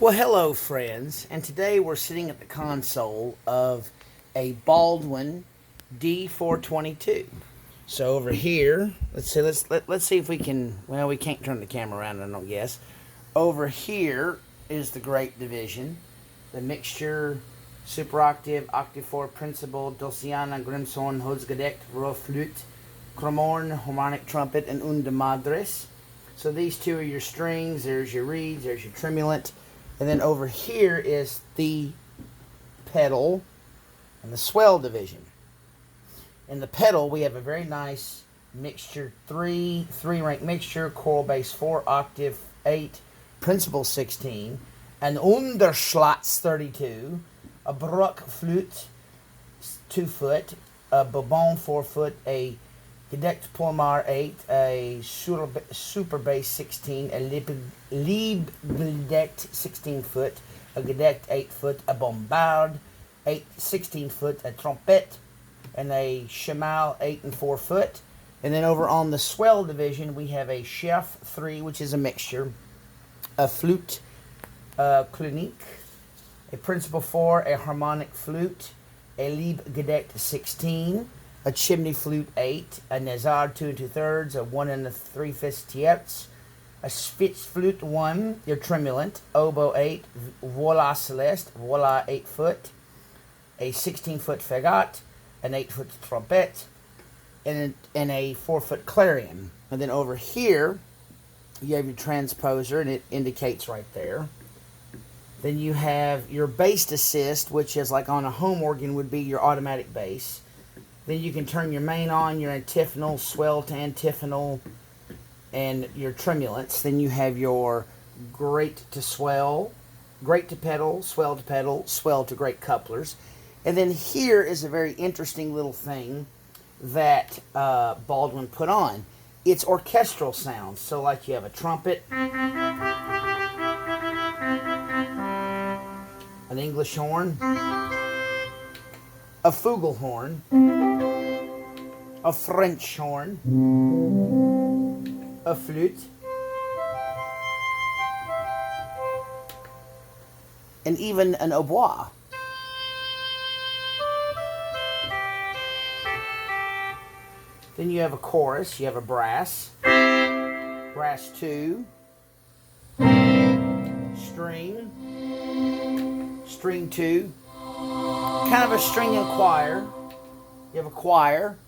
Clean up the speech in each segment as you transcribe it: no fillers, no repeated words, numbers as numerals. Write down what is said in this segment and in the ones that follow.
Well, hello, friends, and today we're sitting at the console of a Baldwin D422. So over here, let's see if we can. Well, we can't turn the camera around, I don't guess. Over here is the Great Division, the mixture, super octave, octave 4, principal, Dulciana, Grimshorn, Holzgedeckt, Rohrflöte, Cremorne, harmonic trumpet, and Unda Madres. So these two are your strings. There's your reeds. There's your tremulant. And then over here is the pedal and the swell division. In the pedal, we have a very nice mixture, three rank mixture, choral bass 4, octave 8, principal 16, an Unterschlatz 32, a Bruck flute 2 foot, a Bobon 4 foot, a Gedeckt Polmar 8, a super bass 16, a Liebgedeckt 16 foot, a Gedeckt 8 foot, a Bombard 16 foot, a Trompette, and a Chamal 8 and 4 foot. And then over on the swell division, we have a Chef 3, which is a mixture, a Flute Clinique, a Principal 4, a Harmonic Flute, a Liebgedeckt 16, a chimney flute 8, a Nazar 2 2/3, a 1 3/5 tierce, a Spitz flute 1, your tremulant, oboe 8, voila celeste, voila 8 foot, a 16 foot fagot, an 8 foot trumpet, and a 4 foot clarion. And then over here, you have your transposer, and it indicates right there. Then you have your bass assist, which is like on a home organ would be your automatic bass. Then you can turn your main on, your antiphonal, swell to antiphonal, and your tremulants. Then you have your great to swell, great to pedal, swell to great couplers. And then here is a very interesting little thing that Baldwin put on. It's orchestral sounds. So like you have a trumpet, an English horn, a flugelhorn, a French horn, a flute, and even an hautbois. Then you have a chorus, you have a brass 2, string 2, kind of a string and choir. You have a choir,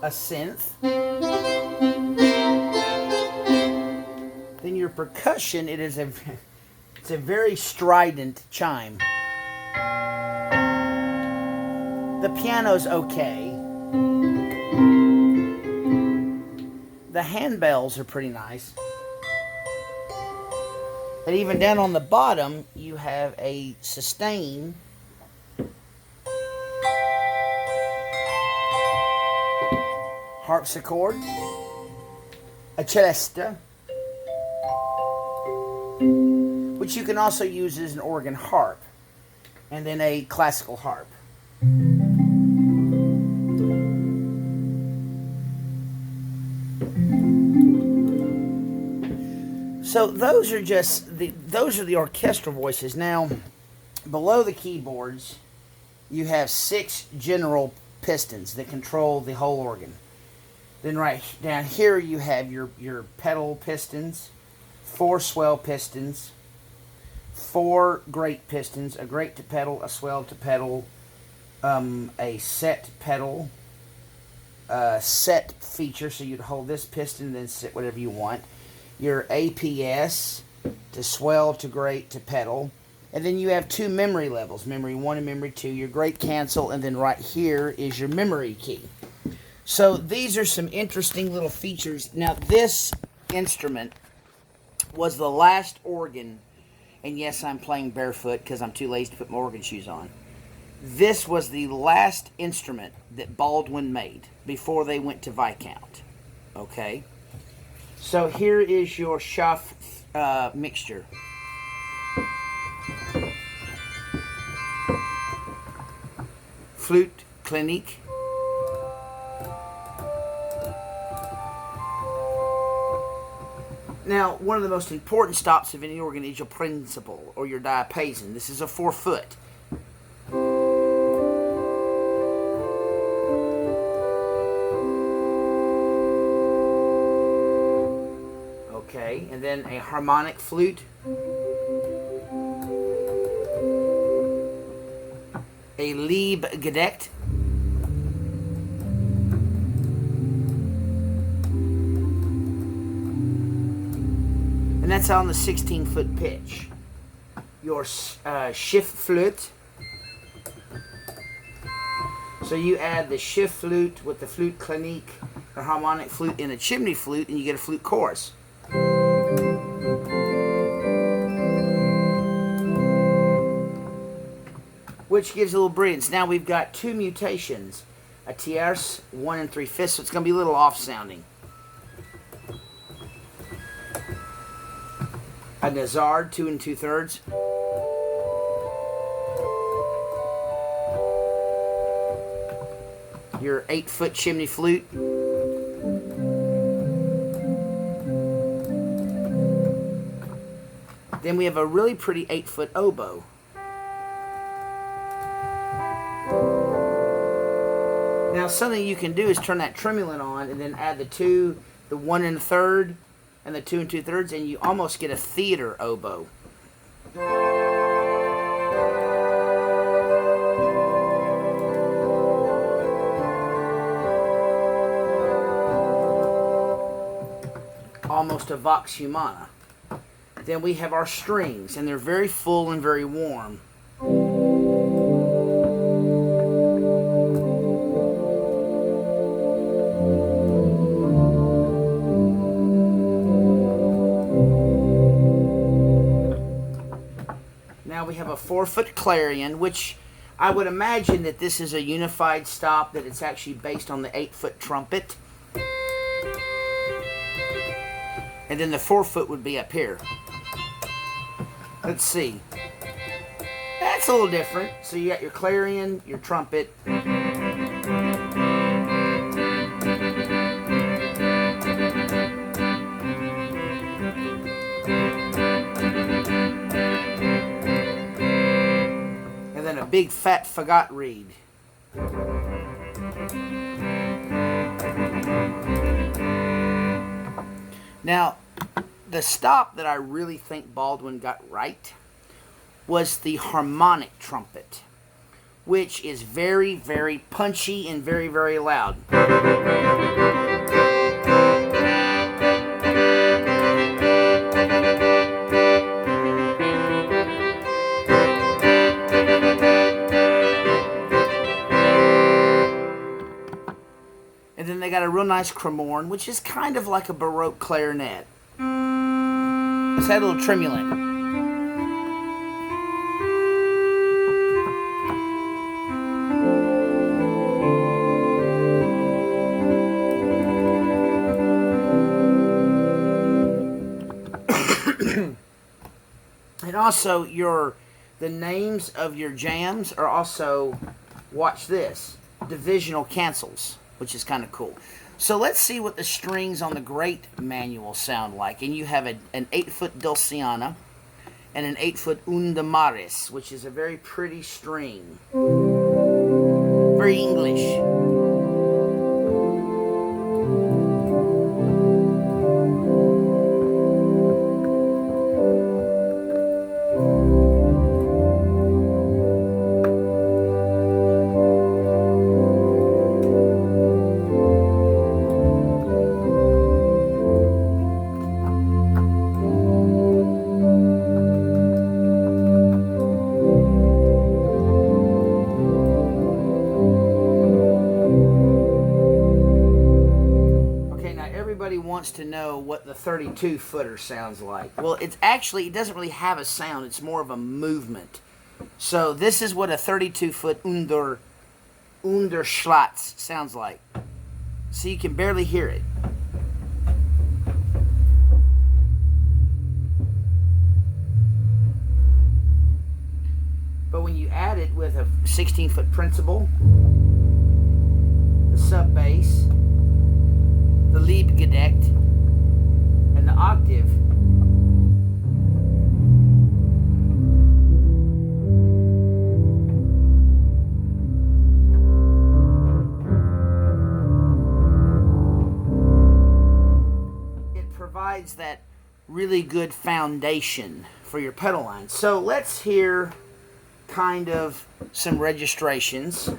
a synth. Then your percussion, it's a very strident chime. The piano's okay. The handbells are pretty nice. And even down on the bottom, you have a sustain, harpsichord, a celesta, which you can also use as an organ harp, and then a classical harp. So those are the orchestral voices. Now, below the keyboards, you have 6 general pistons that control the whole organ. Then right down here you have your pedal pistons, 4 swell pistons, 4 great pistons, a great to pedal, a swell to pedal, a set pedal, set feature, so you'd hold this piston and then set whatever you want. Your APS to swell to great to pedal. And then you have 2 memory levels, memory 1 and memory 2, your great cancel, and then right here is your memory key. So these are some interesting little features. Now this instrument was the last organ, and yes, I'm playing barefoot because I'm too lazy to put my organ shoes on. This was the last instrument that Baldwin made before they went to Viscount. Okay? So here is your Schaff mixture. Flute Clinique. Now, one of the most important stops of any organ is your principal, or your diapason. This is a 4-foot. Okay, and then a harmonic flute. A Liebgedeckt. And that's on the 16-foot pitch. Your shift flute. So you add the shift flute with the flute clinique, or harmonic flute, and a chimney flute, and you get a flute chorus. Which gives a little brilliance. Now we've got 2 mutations. A tierce, 1 3/5, so it's going to be a little off-sounding. A Nazard, 2 2/3. Your 8-foot chimney flute. Then we have a really pretty 8-foot oboe. Now something you can do is turn that tremulant on and then add the 1 1/3 and the 2 2/3, and you almost get a theater oboe. Almost a vox humana. Then we have our strings, and they're very full and very warm. Now we have a 4-foot clarion, which I would imagine that this is a unified stop, that it's actually based on the 8-foot trumpet. And then the 4-foot would be up here. Let's see. That's a little different. So you got your clarion, your trumpet. And then a big fat fagot reed. Now, the stop that I really think Baldwin got right was the harmonic trumpet, which is very, very punchy and very, very loud. And then they got a real nice cremorne, which is kind of like a Baroque clarinet. Let's add a little tremulant. And also the names of your jams are also, watch this, divisional cancels, which is kind of cool. So let's see what the strings on the Great manual sound like. And you have an 8-foot dulciana and an 8-foot undamaris, which is a very pretty string. Very English. Wants to know what the 32-footer sounds like. Well, it doesn't really have a sound. It's more of a movement. So this is what a 32-foot Unterschlatz sounds like. So you can barely hear it. But when you add it with a 16-foot principal, the sub bass, the Liebgedeckt, and the octave, provides that really good foundation for your pedal line. So let's hear kind of some registrations.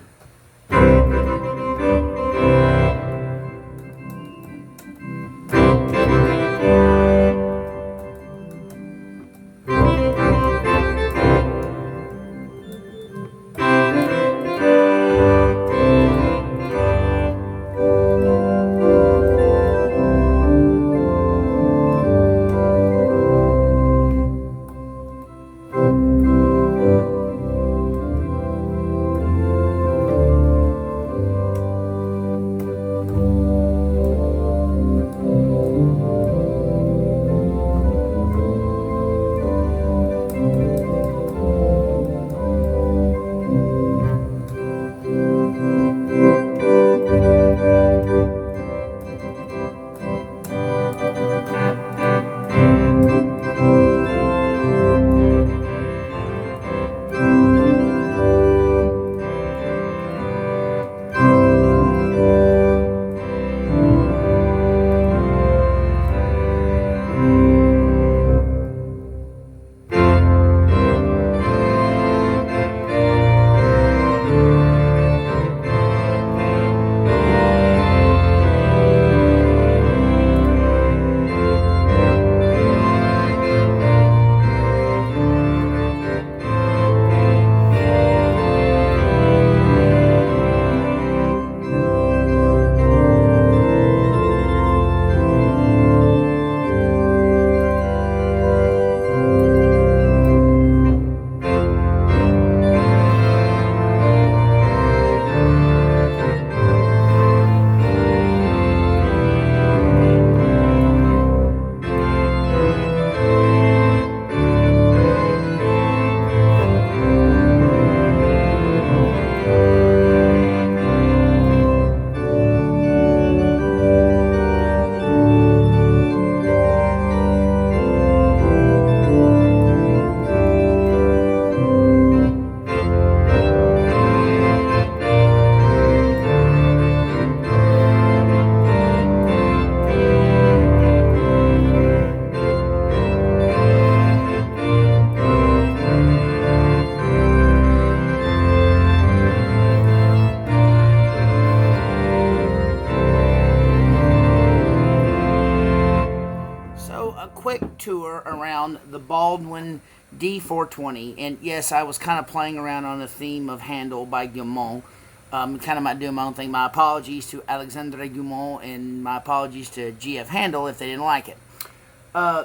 Quick tour around the Baldwin D420, and yes, I was kind of playing around on the theme of Handel by Guilmant. Kind of doing my own thing. My apologies to Alexandre Guilmant, and my apologies to G.F. Handel if they didn't like it.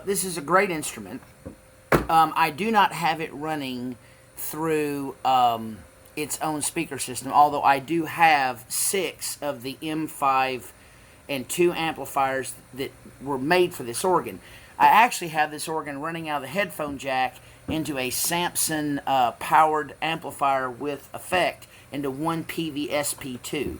This is a great instrument. I do not have it running through its own speaker system, although I do have 6 of the M5 and 2 amplifiers that were made for this organ. I actually have this organ running out of the headphone jack into a Samson powered amplifier with effect into one PV-SP2.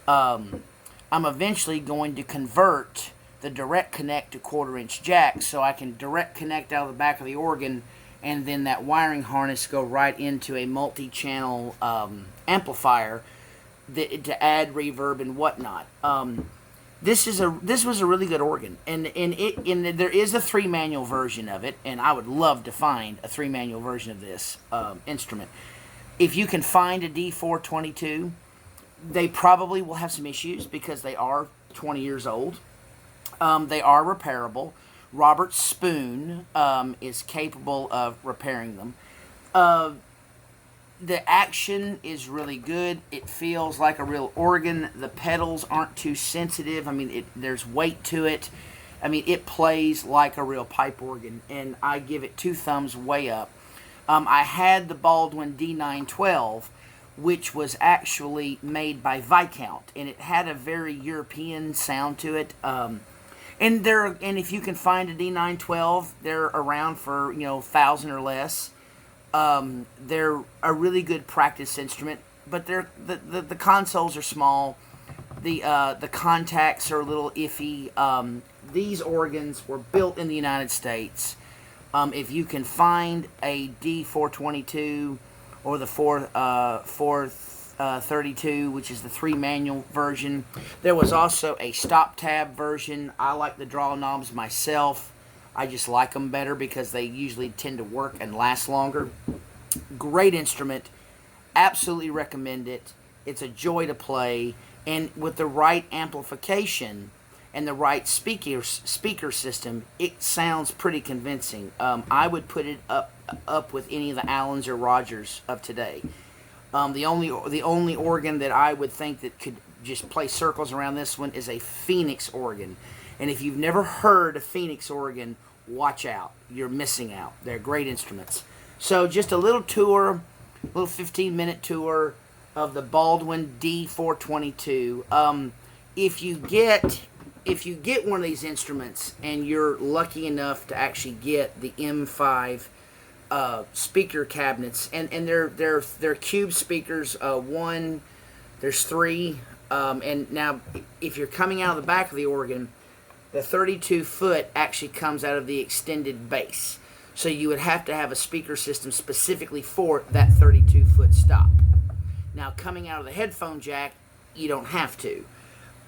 I'm eventually going to convert the direct connect to 1/4-inch jack so I can direct connect out of the back of the organ, and then that wiring harness go right into a multi-channel amplifier to add reverb and whatnot. This was a really good organ, and there is a 3-manual version of it, and I would love to find a 3-manual version of this instrument. If you can find a D422, they probably will have some issues because they are 20 years old. They are repairable. Robert Spoon is capable of repairing them. The action is really good. It feels like a real organ. The pedals aren't too sensitive. I mean, there's weight to it. I mean, it plays like a real pipe organ, and I give it 2 thumbs way up. I had the Baldwin D912, which was actually made by Viscount, and it had a very European sound to it. And if you can find a D912, they're around for $1,000 or less. They're a really good practice instrument, but the consoles are small. The contacts are a little iffy. These organs were built in the United States. If you can find a D422 or the fourth 32, which is the 3 manual version. There was also a stop tab version. I like the draw knobs myself. I just like them better because they usually tend to work and last longer. Great instrument. Absolutely recommend it. It's a joy to play. And with the right amplification and the right speaker system, it sounds pretty convincing. I would put it up with any of the Allens or Rogers of today. The only organ that I would think that could just play circles around this one is a Phoenix organ. And if you've never heard a Phoenix organ, watch out. You're missing out. They're great instruments. So just a little tour, a little 15-minute tour of the Baldwin D422. If you get one of these instruments and you're lucky enough to actually get the M5 speaker cabinets, and they're cube speakers. There's 3, and now if you're coming out of the back of the organ, the 32 foot actually comes out of the extended bass. So you would have to have a speaker system specifically for that 32 foot stop. Now coming out of the headphone jack, you don't have to.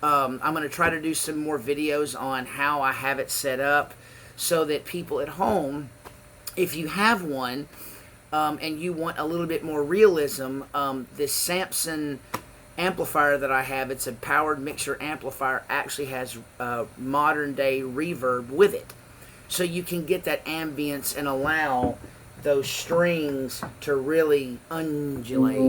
I'm going to try to do some more videos on how I have it set up so that people at home, if you have one and you want a little bit more realism, this Samson amplifier that I have, it's a powered mixer amplifier, actually has modern day reverb with it. So you can get that ambience and allow those strings to really undulate.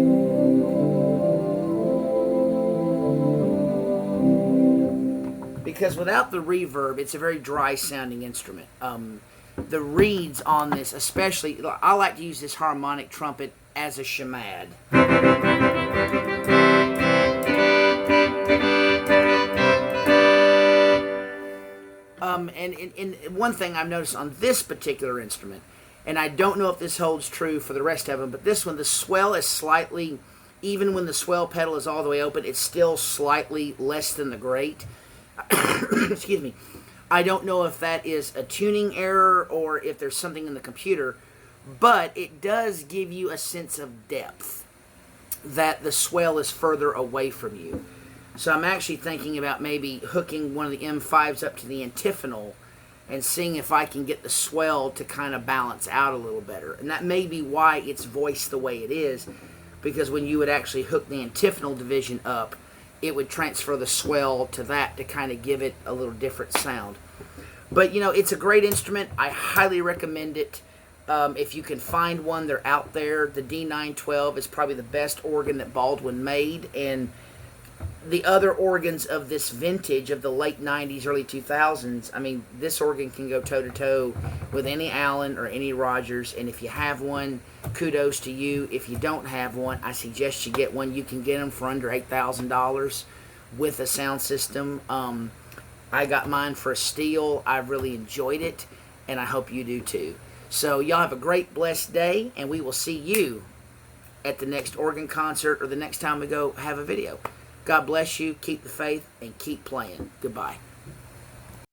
Because without the reverb, it's a very dry sounding instrument. The reeds on this, especially, I like to use this harmonic trumpet as a shemad. And one thing I've noticed on this particular instrument, and I don't know if this holds true for the rest of them, but this one, the swell is slightly, even when the swell pedal is all the way open, it's still slightly less than the grate. Excuse me. I don't know if that is a tuning error or if there's something in the computer, but it does give you a sense of depth that the swell is further away from you. So I'm actually thinking about maybe hooking one of the M5s up to the antiphonal and seeing if I can get the swell to kind of balance out a little better. And that may be why it's voiced the way it is, because when you would actually hook the antiphonal division up, it would transfer the swell to that to kind of give it a little different sound. But, you know, it's a great instrument. I highly recommend it. If you can find one, they're out there. The D912 is probably the best organ that Baldwin made, and the other organs of this vintage of the late 90s, early 2000s, I mean, this organ can go toe-to-toe with any Allen or any Rogers, and if you have one, kudos to you. If you don't have one, I suggest you get one. You can get them for under $8,000 with a sound system. I got mine for a steal. I really enjoyed it, and I hope you do too. So y'all have a great, blessed day, and we will see you at the next organ concert or the next time we go have a video. God bless you, keep the faith, and keep playing. Goodbye.